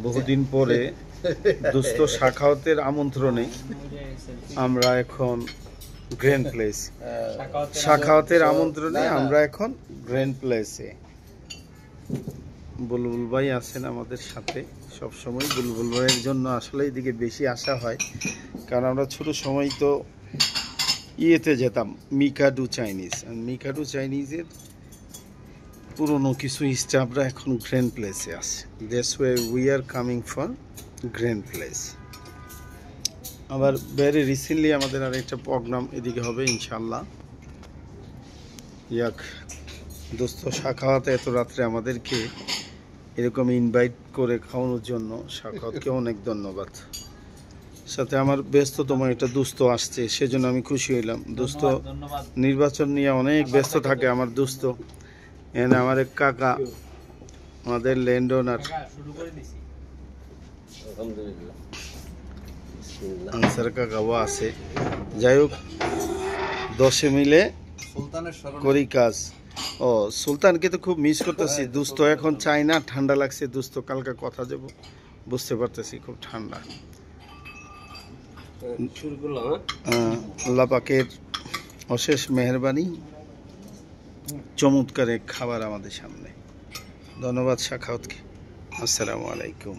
বহুদিন পরে দুস্থ শাখাওয়াতের আমন্ত্রণে আমরা এখন গ্র্যান্ড প্লেস শাখাওয়াতের আমন্ত্রণে আমরা এখন গ্র্যান্ড প্লেসে। বুলবুল ভাই আছেন আমাদের সাথে সব সময়। বুলবুল ভাইয়ের জন্য আসলে এদিকে বেশি আসা হয়, কারণ আমরা ছোট সময় তো ইয়েতে যেতাম মিকাডু চাইনিজ। মিকাডু চাইনিজের পুরনো কিছু স্টাফরা এখন গ্র্যান্ড প্লেসে আছে। That's way we are coming for grand place. আবার ভেরি রিসেন্টলি আমাদের আর একটা প্রোগ্রাম এদিকে হবে ইনশাল্লাহ। ইয়াক দোস্ত শাখাওয়াতে এত রাত্রে আমাদেরকে এরকম ইনভাইট করে খাওয়ানোর জন্য শাখাওয়াতকে অনেক ধন্যবাদ। সাথে আমার ব্যস্ততম একটা দোস্ত আসছে, সেজন্য আমি খুশি হইলাম। দোস্ত নির্বাচন নিয়ে অনেক ব্যস্ত থাকে আমার দোস্ত। এখানে আমার এক কাকা, আমাদের ল্যান্ড ওনার আনসার কাকাও আছে। যাই হোক, 10 মিলে করি কাজ। ও সুলতানকে তো খুব মিস করতেছি দোস্ত। এখন চাই না, ঠান্ডা লাগছে দোস্ত। কালকে কথা যাব, বুঝতে পারতেছি খুব ঠান্ডা। আল্লাহ পাকের অশেষ মেহেরবানি, চমৎকার এক খাবার আমাদের সামনে। ধন্যবাদ শাখাওয়াতকে। আসসালামু আলাইকুম।